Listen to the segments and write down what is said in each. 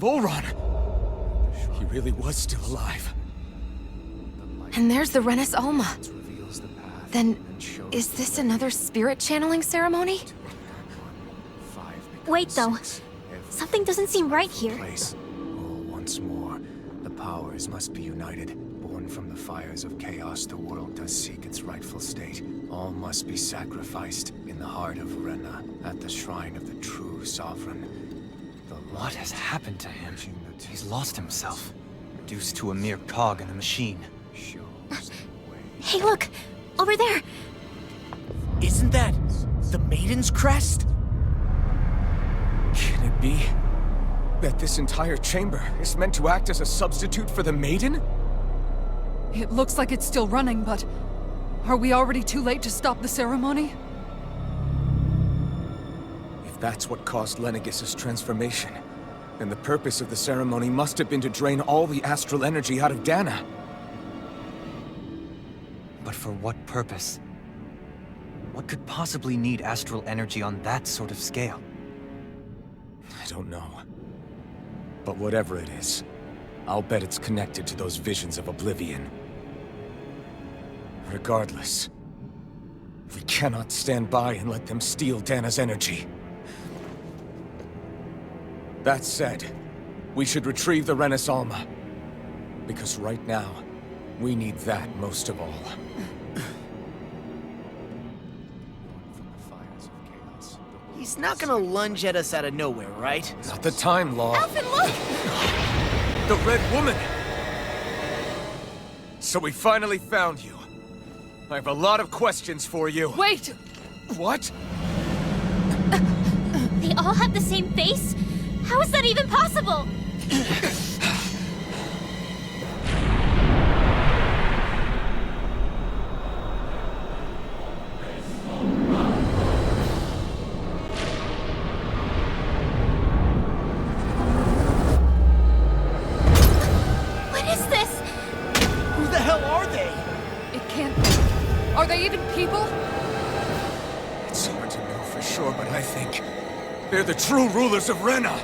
bull run. He really was still alive. And there's the Renis Alma. Then, is this another spirit channeling ceremony? Wait, though. Something doesn't seem right here. Once more, the powers must be united. Born from the fires of chaos, the world does seek its rightful state. All must be sacrificed in the heart of Rena, at the shrine of the true sovereign. What has happened to him? He's lost himself, reduced to a mere cog in the machine. Hey, look! Over there! Isn't that the Maiden's crest? Can it be that this entire chamber is meant to act as a substitute for the Maiden? It looks like it's still running, but... are we already too late to stop the ceremony? If that's what caused Lenegis' transformation, then the purpose of the ceremony must have been to drain all the astral energy out of Dana. But for what purpose? What could possibly need astral energy on that sort of scale? I don't know. But whatever it is, I'll bet it's connected to those visions of oblivion. Regardless, we cannot stand by and let them steal Dana's energy. That said, we should retrieve the Renis Alma. Because right now, we need that most of all. He's not gonna lunge at us out of nowhere, right? Not the time, Law. Alphen, look! The Red Woman! So we finally found you. I have a lot of questions for you. Wait! What? They all have the same face? How is that even possible? What is this? Who the hell are they? It can't be. Are they even people? It's hard to know for sure, but I think they're the true rulers of Rena.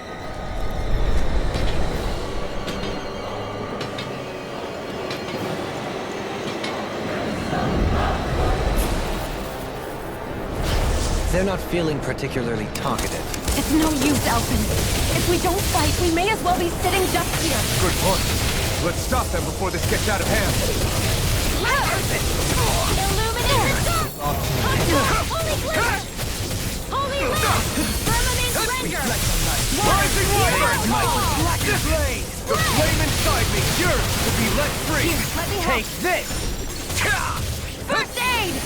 They're not feeling particularly talkative. It's no use, Alphen. If we don't fight, we may as well be sitting just here. Good point. Let's stop them before this gets out of hand. Illuminate the dark! Holy glitter! Holy light! Permanent render! Rising water! This blade! The flame inside me yearns to be let free! Let me help. Take this! First aid!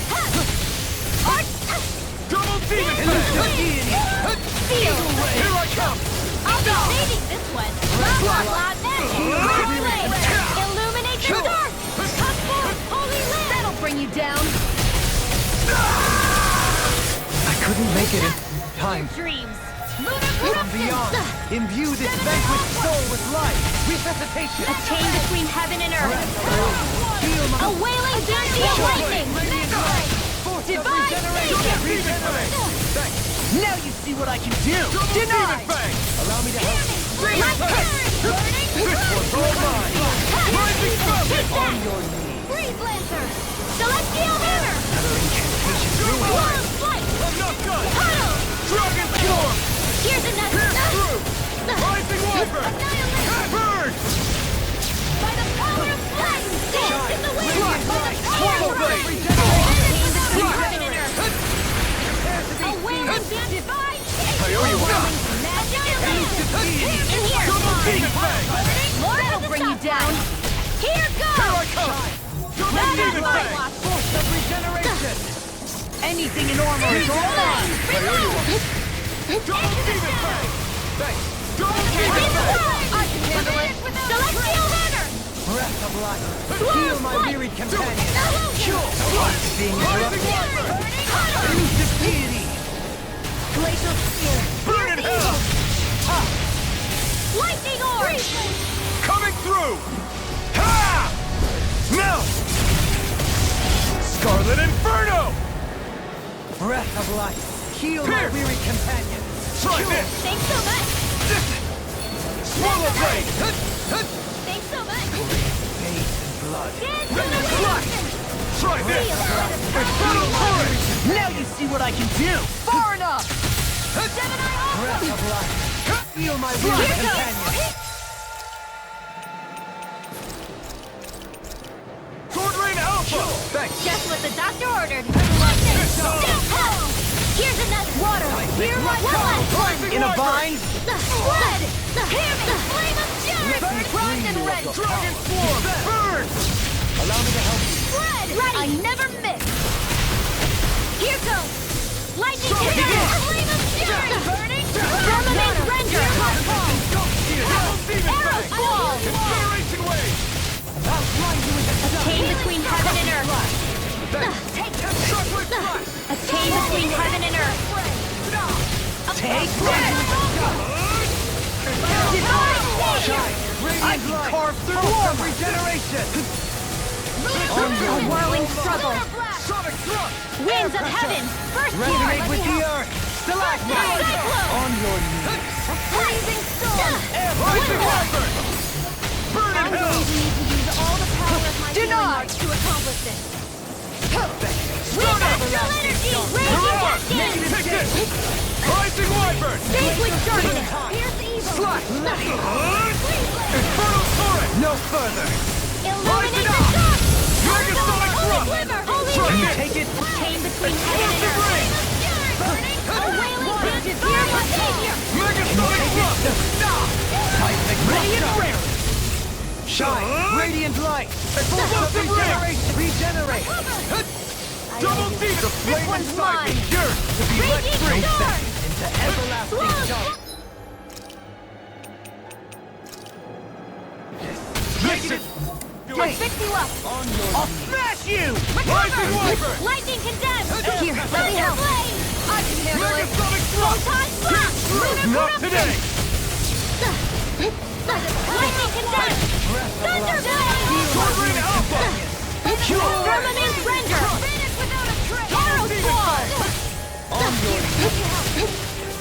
Double demon blade! Feel! Here I come! I'll be saving this one! Blah, blah, blah, Illuminate the dark! Come forth, holy land! That'll bring you down. I couldn't make it in time. Dreams! From beyond, imbue this vanquished soul with life. Resuscitation. A chain between heaven and earth! Heal my A wailing banshee of lightning! Divine regenerate. Now you see what I can do! Denied. Allow me to help you. My turn! Burning! All mine. Rising On your knees. Freeze Lancer! Celestial Hammer! Another incantation. War of Flight! I'm not done! Huddle! Dragon Storm! Here's another! Rising Wyvern! Annihilation! Burn! By the power of flame! Dance in the wind! By the power Swallow of blade! flame! Heaven and earth! A wailing divine shape! I owe you one! In here! Demon Fang! More That'll bring you down. Here goes! Here I come! Double Demon Fang! Force of regeneration. Anything in armor is all mine. I owe you one! Double Demon Fang! Thanks! Double This Demon is Fang! why! I can handle it! Celestial Hammer! Breath of life. Heal my weary companion. Cure! Being Rising interrupted. Wyvern! Use this deity. Glacial Spear! Burn in hell! Lightning Orb! Coming through! Ha! Now! Scarlet Inferno! Breath of life. Heal my Pierce. weary companion. Try this! Thanks so much! Swallow blade! Thanks so much! Dance to the wind! Try this! Infernal torrent! Now you see what I can do! Far enough! Gemini also! Feel my Here weird goes! companion! Sword Rain Alpha! Thanks! Just what the doctor ordered! Lightning! Here's another! Water! Here, one last one! In a bind? Blood! Hear me! Flame of Jericho! Primed and ready! Dragon Swarm! Burn! Allow me to help you. Blood! Ready! I never miss! Here goes! Lightning Go, hit! begin! Flame of Jericho! Burning! Firmament render! Arrow squall! Generation Wave! I'll blind you with A chain between heaven and earth! Chocolate Flash! A chain between heaven and earth! Take I can carve through warm regeneration! A whirling struggle! Sonic Thrust! Winds of heaven! First Resonate here! with the earth! Stalagmite! Cyclone! On your knees! Blazing storm! Rising Wyvern! Burn in I'm going hell! to need to use all the power of my healing Denied! arts to accomplish this. With astral energy! Raging cascade! Take this! Rising Wyvern! Sacred darkness! Pierce evil! Slash! Infernal Torrent! No further! Illuminate the dark! Megasonic Holy Thrust! glimmer! Holy Can you light! take it? Chain between heaven and earth! Burning! A wailing wind! Hear my savior! Megasonic Thrust! Seismic Radiant Rare! Shine! Radiant Light! Explosive Regeneration! Regenerate! Double Demon! The flame one's inside me mine. yearns to be let Raging free! storm! Into everlasting dark! Mission! I'll fix you up! I'll smash you! Rising Recover! Wyvern! Lightning condemned! Here, let me help. Flame! I can handle it! Megasonic Thrust! Photon blast! Lunar Not corruption! today! Lightning condemned! Thunder blade! Sword Rain Alpha! Firmament render! Finish without a trace! Arrow squall!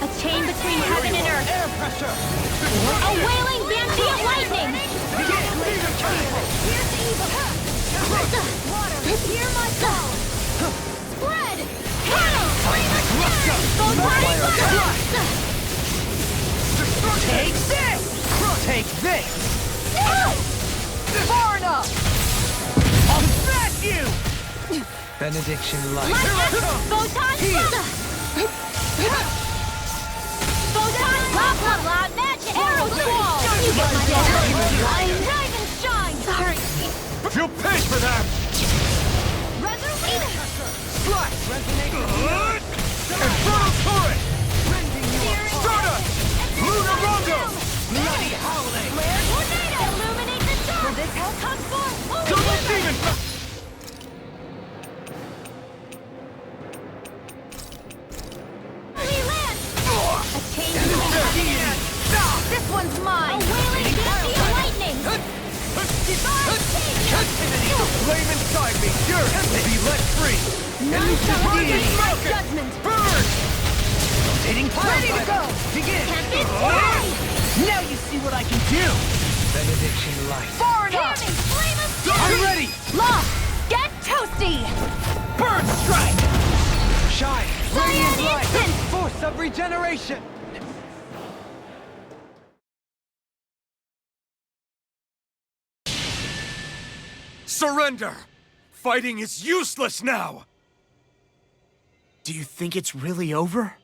A chain between heaven and earth! Air pressure! A wailing banshee of lightning! Here's evil! Water, hear my call! Spread! Hail! Take this! Take this! Far enough! I'll smash you! Benediction light. Photon Photon blah blah blah magic! Arrow squall! You get my death! Rise and shine! Sorry! You'll pay for that! Resurrection! Slash! Infernal Torrent! Stardust! Lunar Rondo! Bloody Howling! Tornado! Illuminate the dark! For this hell come forth! Holy Double glimmer! Demon! Holy lance! A chain between This one's mine! A wailing banshee of lightning! Divine savior! The flame inside me yearns to be let free! None shall escape my Smoke it! judgment! Burn! Rotating Ready to go! Begin! Can't be denied! Now you see what I can do! Benediction light. Far Hear enough! me! Flame of I'm death! ready! Lost! Get toasty! Burn strike! Shine! Cyan Radiant light! instant! Force of regeneration! Surrender! Fighting is useless now! Do you think it's really over?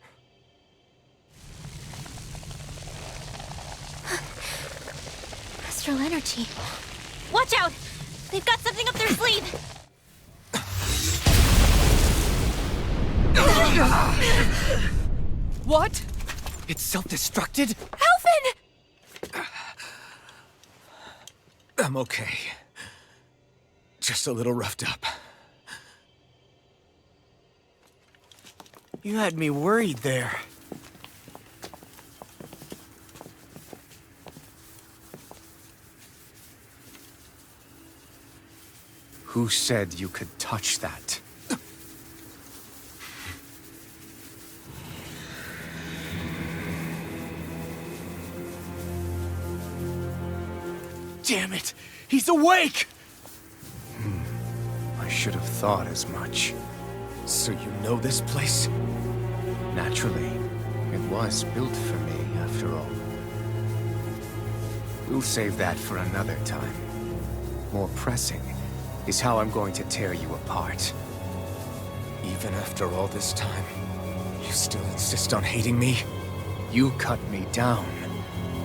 Astral energy. Watch out! They've got something up their sleeve! What? It's self-destructed? Alphen! I'm okay. Just a little roughed up. You had me worried there. Who said you could touch that? Damn it! He's awake! I should have thought as much. So you know this place? Naturally, it was built for me, after all. We'll save that for another time. More pressing is how I'm going to tear you apart. Even after all this time, you still insist on hating me? You cut me down.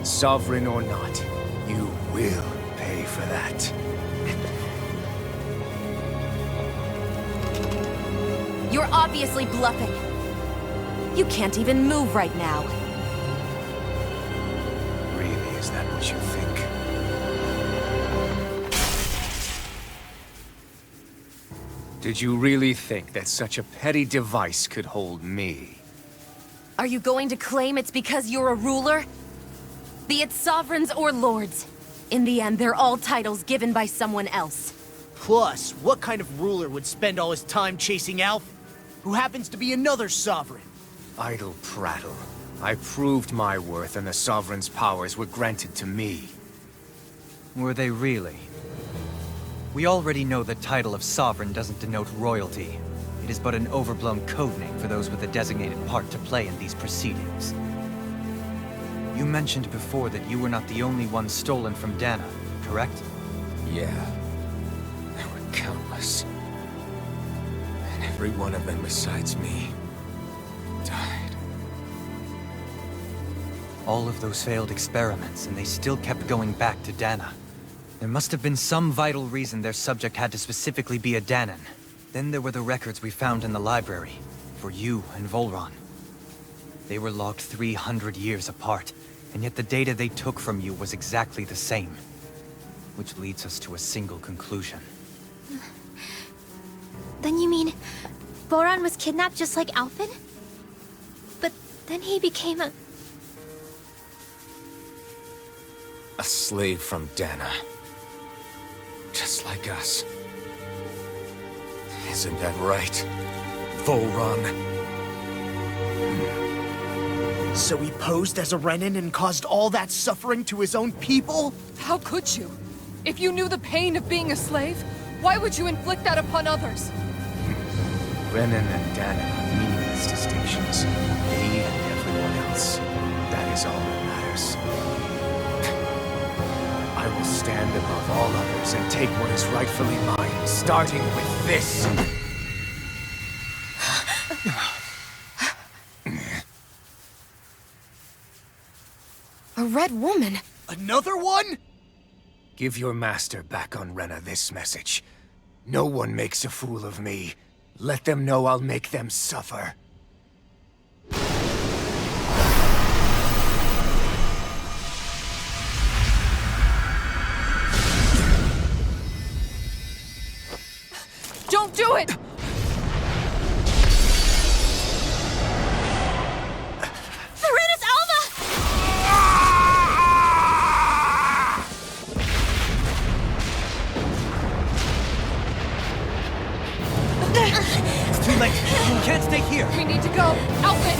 Sovereign or not, you will pay for that. You're obviously bluffing. You can't even move right now. Really, is that what you think? Did you really think that such a petty device could hold me? Are you going to claim it's because you're a ruler? Be it sovereigns or lords. In the end, they're all titles given by someone else. Plus, what kind of ruler would spend all his time chasing Alf, who happens to be another sovereign? Idle prattle. I proved my worth and the Sovereign's powers were granted to me. Were they really? We already know the title of Sovereign doesn't denote royalty. It is but an overblown codename for those with a designated part to play in these proceedings. You mentioned before that you were not the only one stolen from Dana, correct? Yeah. There were countless. And every one of them besides me died. All of those failed experiments, and they still kept going back to Dana. There must have been some vital reason their subject had to specifically be a Danan. Then there were the records we found in the library, for you and Volron. They were logged 300 years apart, and yet the data they took from you was exactly the same. Which leads us to a single conclusion. Then you mean Boron was kidnapped just like Alphen? But then he became a... A slave from Dana. Just like us. Isn't that right, Volron? So he posed as a Renan and caused all that suffering to his own people? How could you? If you knew the pain of being a slave, why would you inflict that upon others? Renan and Danan are meaningless distinctions. Me and everyone else. That is all that matters. I will stand above all others and take what is rightfully mine, starting with this. A red woman? Another one? Give your master back on Rena this message. No one makes a fool of me. Let them know I'll make them suffer. Don't do it! Serenus Alma! It's too late! You can't stay here! We need to go! Alphen!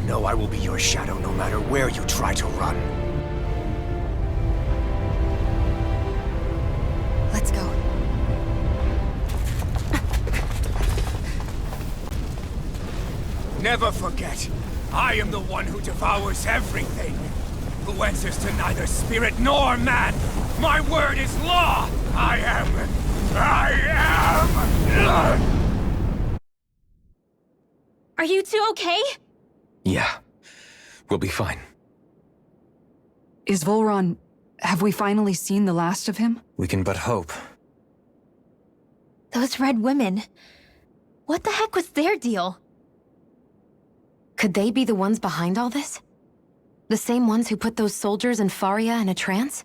know I will be your shadow no matter where you try to run. Let's go. Never forget, I am the one who devours everything. Who answers to neither spirit nor man. My word is law! I am... Are you two okay? Yeah, we'll be fine. Is Volron... have we finally seen the last of him? We can but hope. Those red women. What the heck was their deal? Could they be the ones behind all this? The same ones who put those soldiers in Faria in a trance?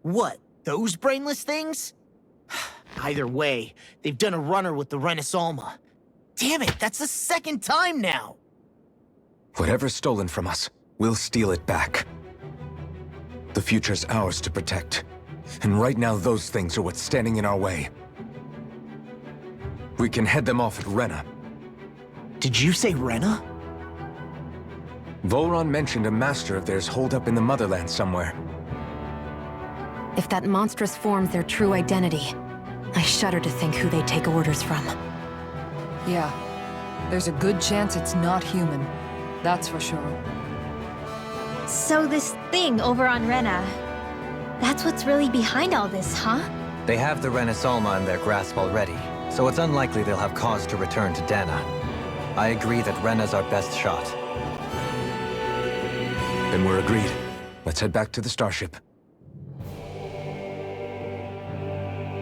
What? Those brainless things? Either way, they've done a runner with the Renaissance. Damn it, that's the second time now! Whatever's stolen from us, we'll steal it back. The future's ours to protect. And right now those things are what's standing in our way. We can head them off at Rena. Did you say Rena? Volron mentioned a master of theirs holed up in the motherland somewhere. If that monstrous form's their true identity, I shudder to think who they take orders from. Yeah. There's a good chance it's not human. That's for sure. So this thing over on Rena, that's what's really behind all this, huh? They have the Renaissance in their grasp already, so it's unlikely they'll have cause to return to Dana. I agree that Rena's our best shot. Then we're agreed. Let's head back to the starship.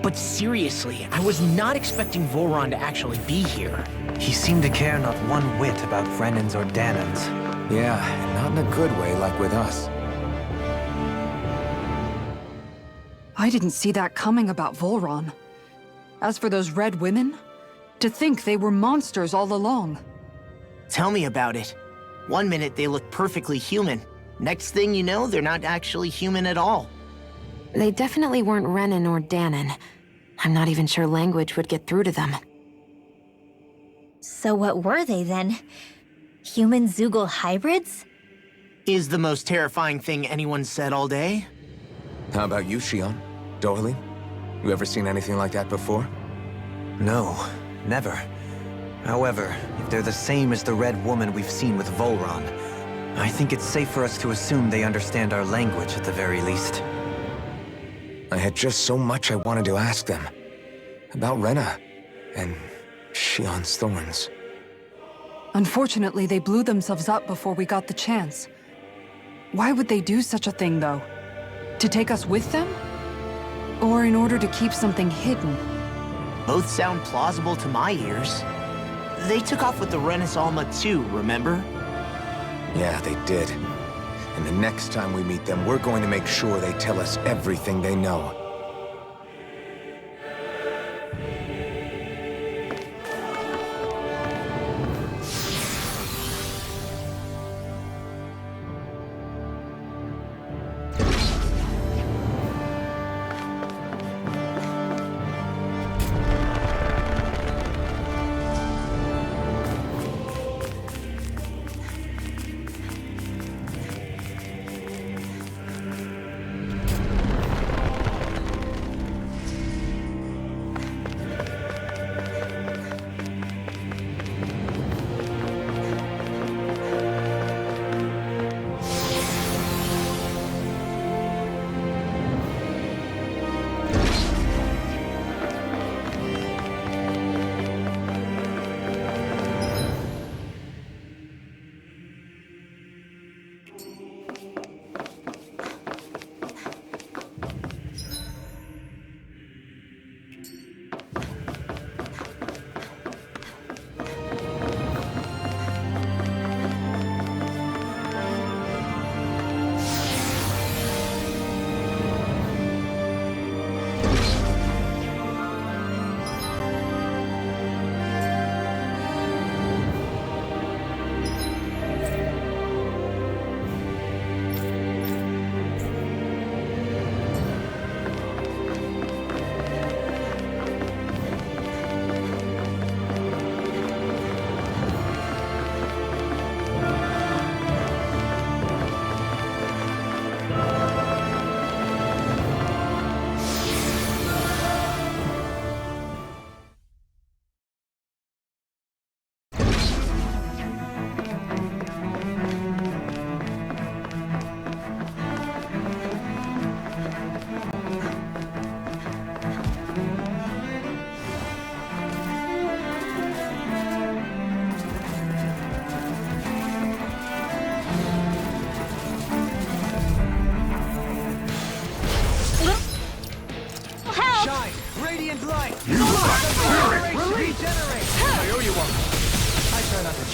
But seriously, I was not expecting Volron to actually be here. He seemed to care not one whit about Brennan's or Danan's. Yeah, and not in a good way like with us. I didn't see that coming about Volron. As for those red women, to think they were monsters all along. Tell me about it. One minute they look perfectly human. Next thing you know, they're not actually human at all. They definitely weren't Renan or Danan. I'm not even sure language would get through to them. So what were they then? Human Zoogle hybrids? Is the most terrifying thing anyone said all day? How about you, Shion? Doherty? You ever seen anything like that before? No, never. However, if they're the same as the Red Woman we've seen with Volron, I think it's safe for us to assume they understand our language at the very least. I had just so much I wanted to ask them. About Rena, and Shion's thorns. Unfortunately, they blew themselves up before we got the chance. Why would they do such a thing, though? To take us with them? Or in order to keep something hidden? Both sound plausible to my ears. They took off with the Renaissance too, remember? Yeah, they did. And the next time we meet them, we're going to make sure they tell us everything they know.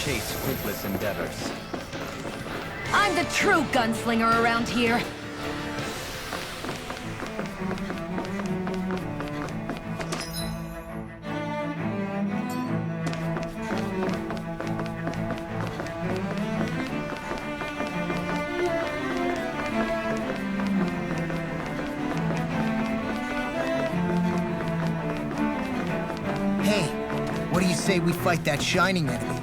chase fruitless endeavors. I'm the true gunslinger around here. Hey, what do you say we fight that shining enemy?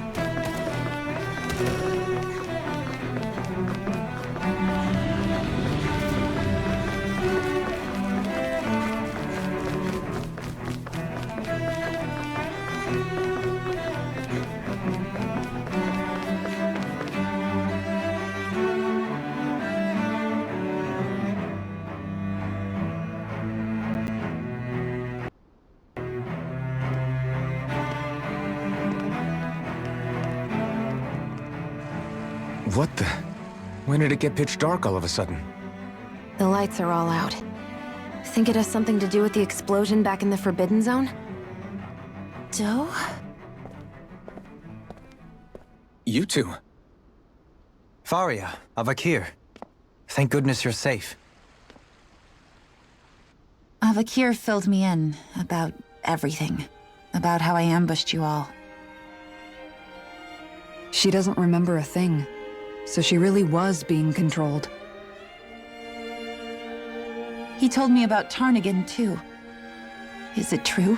What the? When did it get pitch dark all of a sudden? The lights are all out. Think it has something to do with the explosion back in the Forbidden Zone? Doe? You two. Faria, Avakir. Thank goodness you're safe. Avakir filled me in about everything. About how I ambushed you all. She doesn't remember a thing. So she really was being controlled. He told me about Tarnigan, too. Is it true?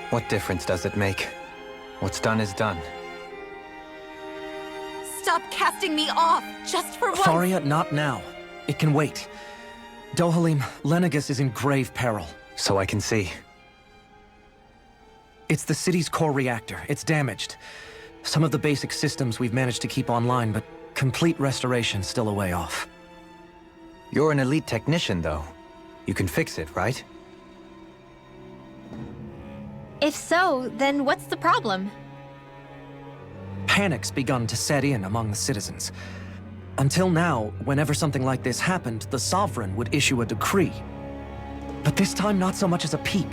What difference does it make? What's done is done. Stop casting me off, just for once! Faria, not now. It can wait. Dohalim, Lenegis is in grave peril. So I can see. It's the city's core reactor. It's damaged. Some of the basic systems we've managed to keep online, but complete restoration's still a way off. You're an elite technician, though. You can fix it, right? If so, then what's the problem? Panic's begun to set in among the citizens. Until now, whenever something like this happened, the Sovereign would issue a decree. But this time, not so much as a peep.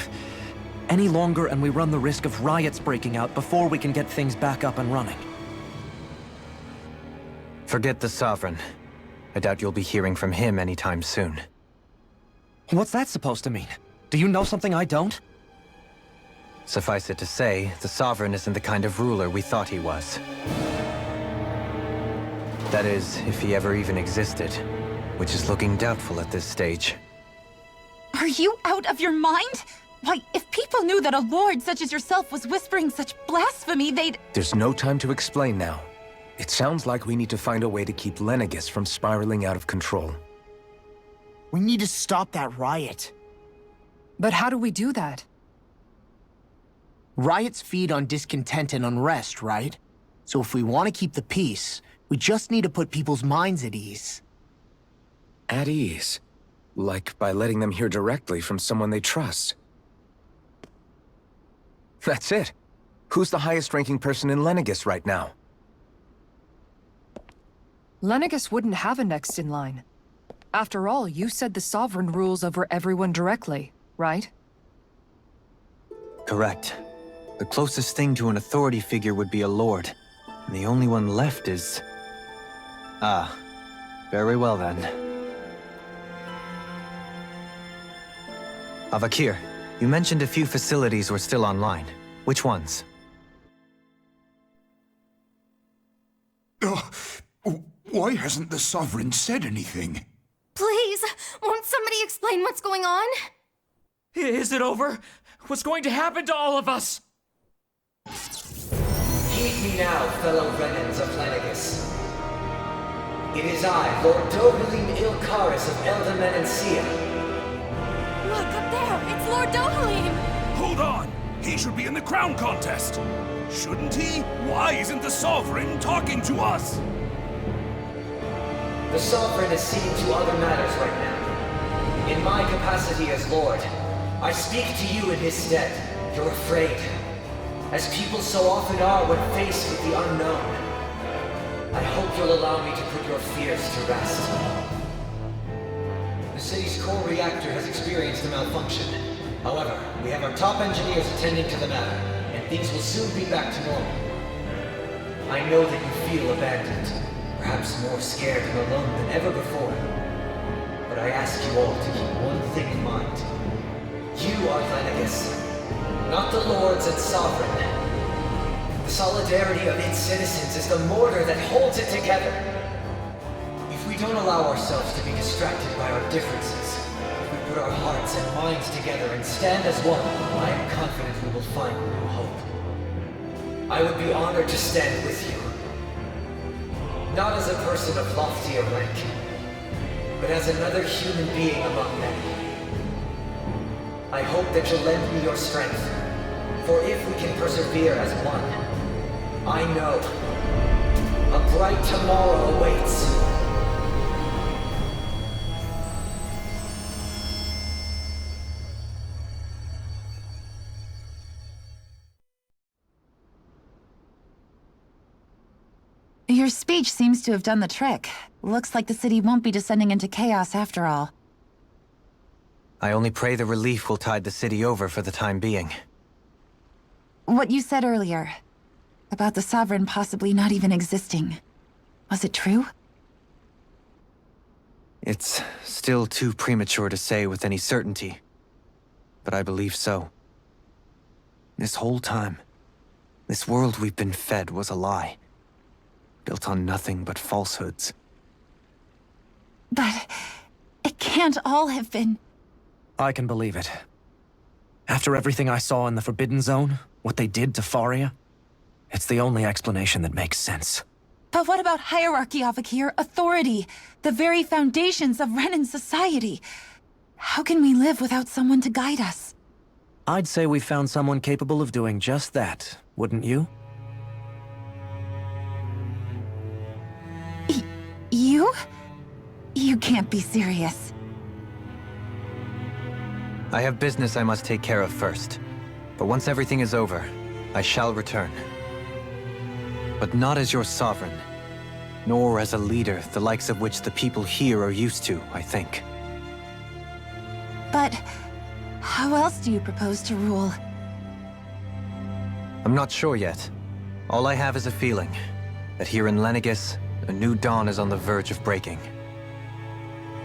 Any longer and we run the risk of riots breaking out before we can get things back up and running. Forget the Sovereign. I doubt you'll be hearing from him anytime soon. What's that supposed to mean? Do you know something I don't? Suffice it to say, the Sovereign isn't the kind of ruler we thought he was. That is, if he ever even existed, which is looking doubtful at this stage. Are you out of your mind? Why, if people knew that a lord such as yourself was whispering such blasphemy, they'd— There's no time to explain now. It sounds like we need to find a way to keep Lenegis from spiraling out of control. We need to stop that riot. But how do we do that? Riots feed on discontent and unrest, right? So if we want to keep the peace, we just need to put people's minds at ease. At ease? Like by letting them hear directly from someone they trust. That's it. Who's the highest-ranking person in Lenegis right now? Lenegis wouldn't have a next in line. After all, you said the Sovereign rules over everyone directly, right? Correct. The closest thing to an authority figure would be a lord. And the only one left is... Ah. Very well then. Avakir, you mentioned a few facilities were still online. Which ones? Why hasn't the Sovereign said anything? Please, won't somebody explain what's going on? Is it over? What's going to happen to all of us? Heed me now, fellow remnants of Lenegis. It is I, Lord Dohalim Ilkaris of Elda Menancia. Look, up there! It's Lord Dohalim! Hold on! He should be in the crown contest! Shouldn't he? Why isn't the Sovereign talking to us? The Sovereign is seeing to other matters right now. In my capacity as Lord, I speak to you in his stead. You're afraid, as people so often are when faced with the unknown. I hope you'll allow me to put your fears to rest. The city's core reactor has experienced a malfunction. However, we have our top engineers attending to the matter, and things will soon be back to normal. I know that you feel abandoned, perhaps more scared and alone than ever before. But I ask you all to keep one thing in mind. You are Lenegis, not the Lords and Sovereign. The solidarity of its citizens is the mortar that holds it together. If we don't allow ourselves to be distracted by our differences, if we put our hearts and minds together and stand as one, I am confident we will find new hope. I would be honored to stand with you. Not as a person of loftier rank, but as another human being among many. I hope that you'll lend me your strength, for if we can persevere as one, I know a bright tomorrow awaits. Your speech seems to have done the trick. Looks like the city won't be descending into chaos after all. I only pray the relief will tide the city over for the time being. What you said earlier, about the Sovereign possibly not even existing, was it true? It's still too premature to say with any certainty, but I believe so. This whole time, this world we've been fed was a lie, built on nothing but falsehoods. But it can't all have been... I can believe it. After everything I saw in the Forbidden Zone, what they did to Faria, it's the only explanation that makes sense. But what about hierarchy, Avakir? Authority? The very foundations of Renan society? How can we live without someone to guide us? I'd say we found someone capable of doing just that, wouldn't you? You? You can't be serious. I have business I must take care of first. But once everything is over, I shall return. But not as your sovereign, nor as a leader the likes of which the people here are used to, I think. But how else do you propose to rule? I'm not sure yet. All I have is a feeling that here in Lenegis, a new dawn is on the verge of breaking.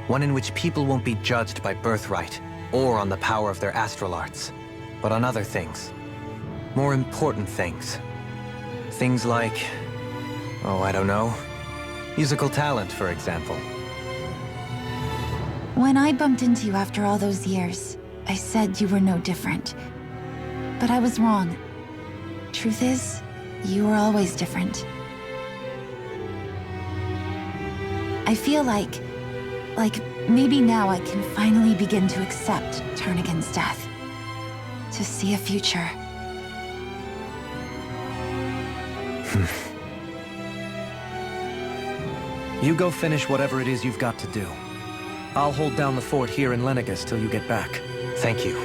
One in which people won't be judged by birthright or on the power of their astral arts, but on other things. More important things. Things like, oh, I don't know, musical talent, for example. When I bumped into you after all those years, I said you were no different. But I was wrong. Truth is, you were always different. I feel like maybe now I can finally begin to accept Turnagain's death. To see a future. You go finish whatever it is you've got to do. I'll hold down the fort here in Lenegis till you get back. Thank you.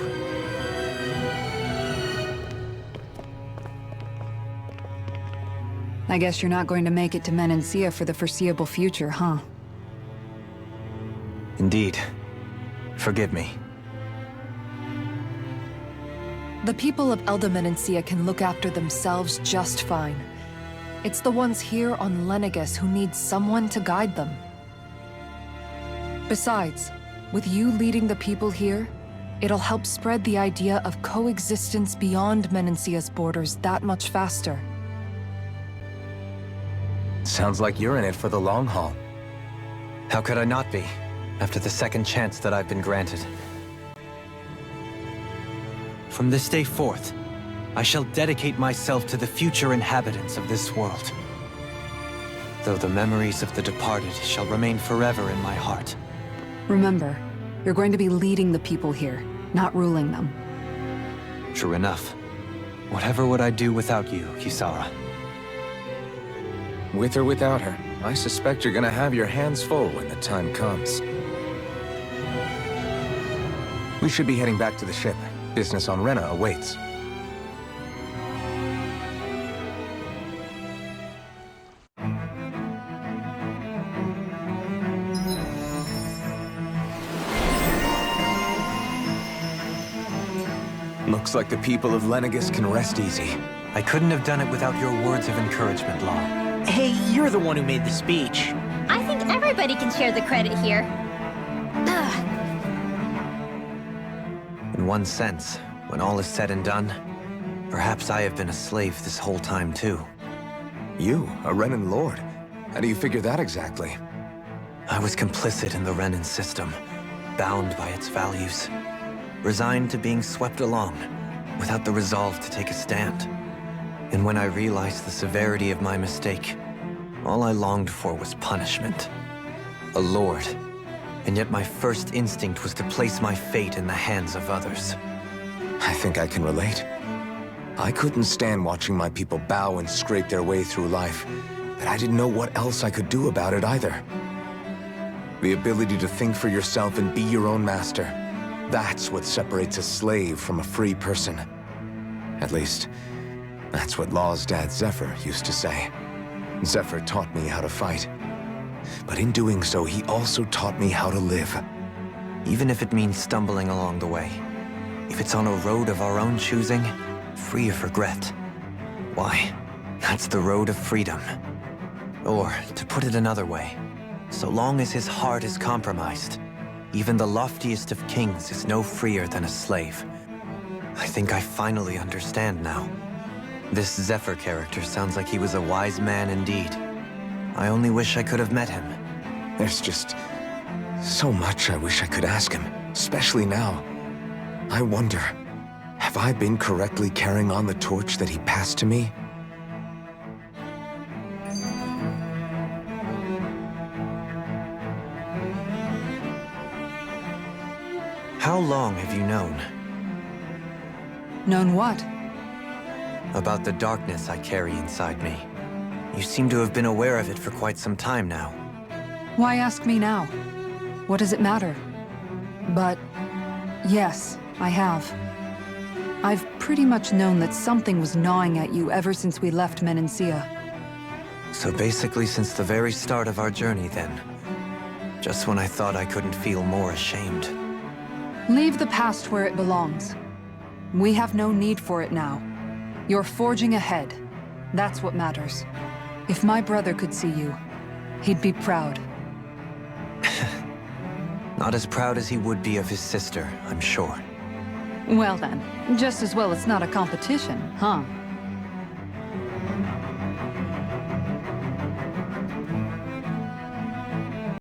I guess you're not going to make it to Menancia for the foreseeable future, huh? Indeed. Forgive me. The people of Elda Menancia can look after themselves just fine. It's the ones here on Lenegis who need someone to guide them. Besides, with you leading the people here, it'll help spread the idea of coexistence beyond Menancia's borders that much faster. Sounds like you're in it for the long haul. How could I not be, after the second chance that I've been granted? From this day forth, I shall dedicate myself to the future inhabitants of this world. Though the memories of the departed shall remain forever in my heart. Remember, you're going to be leading the people here, not ruling them. True enough. Whatever would I do without you, Kisara? With or without her, I suspect you're gonna have your hands full when the time comes. We should be heading back to the ship. Business on Rena awaits. Looks like the people of Lenegis can rest easy. I couldn't have done it without your words of encouragement, Law. Hey, you're the one who made the speech. I think everybody can share the credit here. In one sense, when all is said and done, perhaps I have been a slave this whole time too. You, a Renan Lord? How do you figure that exactly? I was complicit in the Renan system, bound by its values, resigned to being swept along, without the resolve to take a stand. And when I realized the severity of my mistake, all I longed for was punishment. A lord. And yet my first instinct was to place my fate in the hands of others. I think I can relate. I couldn't stand watching my people bow and scrape their way through life, but I didn't know what else I could do about it either. The ability to think for yourself and be your own master, that's what separates a slave from a free person. At least, that's what Law's dad Zephyr used to say. Zephyr taught me how to fight. But in doing so, he also taught me how to live. Even if it means stumbling along the way. If it's on a road of our own choosing, free of regret. Why, that's the road of freedom. Or, to put it another way, so long as his heart is compromised, even the loftiest of kings is no freer than a slave. I think I finally understand now. This Zephyr character sounds like he was a wise man indeed. I only wish I could have met him. There's just so much I wish I could ask him, especially now. I wonder, have I been correctly carrying on the torch that he passed to me? How long have you known? Known what? About the darkness I carry inside me. You seem to have been aware of it for quite some time now. Why ask me now? What does it matter? But yes, I have. I've pretty much known that something was gnawing at you ever since we left Menancia. So basically since the very start of our journey then. Just when I thought I couldn't feel more ashamed. Leave the past where it belongs. We have no need for it now. You're forging ahead. That's what matters. If my brother could see you, he'd be proud. Not as proud as he would be of his sister, I'm sure. Well then, just as well it's not a competition, huh?